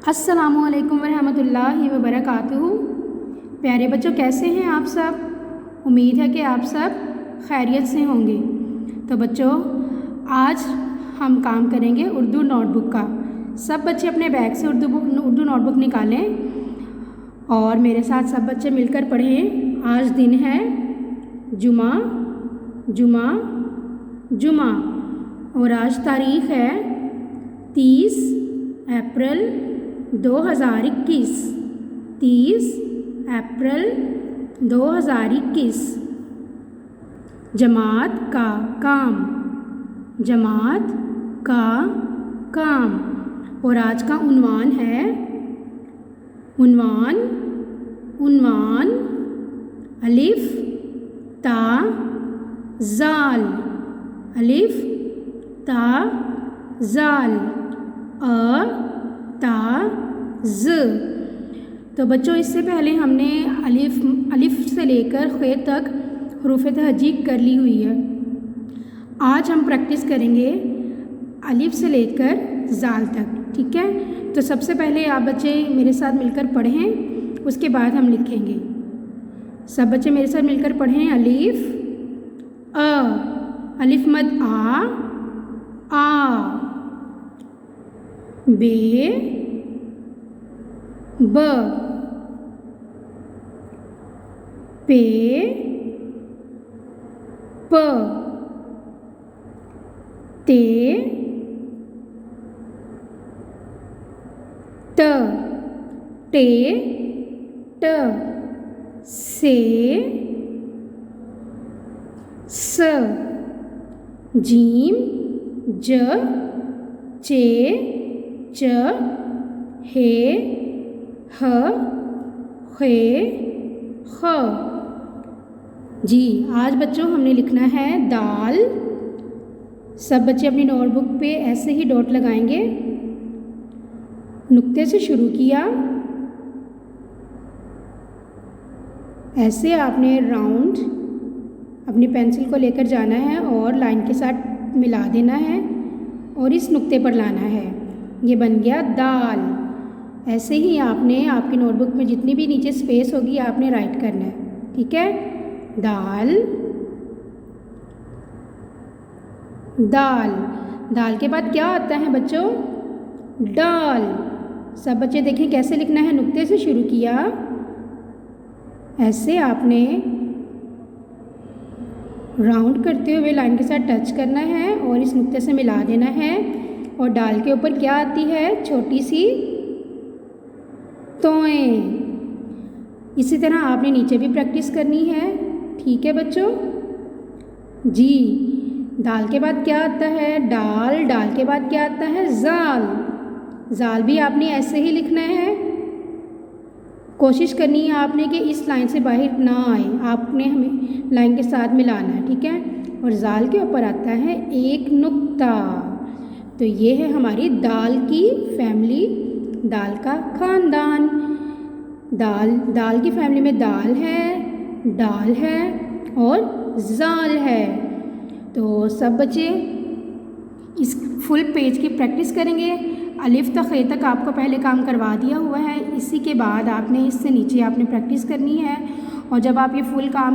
अस्सलामुअलैकुम वरहमतुल्लाहि वबरकातुहू। प्यारे बच्चों, कैसे हैं आप सब? उम्मीद है कि आप सब खैरियत से होंगे। तो बच्चों, आज हम काम करेंगे उर्दू नोटबुक का। सब बच्चे अपने बैग से उर्दू नोटबुक निकालें और मेरे साथ सब बच्चे मिलकर पढ़ें। आज दिन है जुमा जुमा जुमा और आज तारीख़ है 30 अप्रैल 2021। 30 अप्रैल 2021। जमात का काम, जमात का काम। और आज का उन्वान है उन्वान अलिफ ता ज़ाल, अलिफ ता ज़ाल, अ ता ज़। तो बच्चों, इससे पहले हमने अलिफ से लेकर खे तक हरूफ तहजीक कर ली हुई है। आज हम प्रैक्टिस करेंगे अलिफ से लेकर ज़ाल तक, ठीक है? तो सबसे पहले आप बच्चे मेरे साथ मिलकर पढ़ें, उसके बाद हम लिखेंगे। सब बच्चे मेरे साथ मिलकर पढ़ें। अलिफ अ, अलिफ मद आ, बे ब, पे प, ते ट, टे ट, से स, जीम ज, चे च, हे ह, खे ख। जी, आज बच्चों हमने लिखना है दाल। सब बच्चे अपनी नोटबुक पे ऐसे ही डॉट लगाएंगे। नुक्ते से शुरू किया, ऐसे आपने राउंड अपनी पेंसिल को लेकर जाना है और लाइन के साथ मिला देना है और इस नुक्ते पर लाना है। ये बन गया दाल। ऐसे ही आपने आपकी नोटबुक में जितनी भी नीचे स्पेस होगी आपने राइट करना है, ठीक है? दाल दाल। दाल के बाद क्या आता है बच्चों? डाल। सब बच्चे देखें कैसे लिखना है। नुक्ते से शुरू किया, ऐसे आपने राउंड करते हुए लाइन के साथ टच करना है और इस नुक्ते से मिला देना है। और डाल के ऊपर क्या आती है? छोटी सी तोएं। इसी तरह आपने नीचे भी प्रैक्टिस करनी है, ठीक है बच्चों? जी, दाल के बाद क्या आता है? डाल। डाल के बाद क्या आता है? ज़ाल। ज़ाल भी आपने ऐसे ही लिखना है। कोशिश करनी है आपने कि इस लाइन से बाहर ना आए, आपने हमें लाइन के साथ मिलाना है, ठीक है? और ज़ाल के ऊपर आता है एक नुक्ता। तो ये है हमारी दाल की फैमिली, दाल का ख़ानदान। दाल की फैमिली में दाल है, डाल है और ज़ाल है। तो सब बच्चे इस फुल पेज की प्रैक्टिस करेंगे। अलिफ तक खे तक आपको पहले काम करवा दिया हुआ है। इसी के बाद आपने इससे नीचे आपने प्रैक्टिस करनी है और जब आप ये फुल काम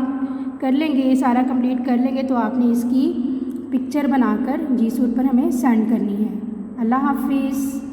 कर लेंगे, सारा कंप्लीट कर लेंगे, तो आपने इसकी पिक्चर बनाकर जी सूट पर हमें सेंड करनी है। अल्लाह हाफिज़।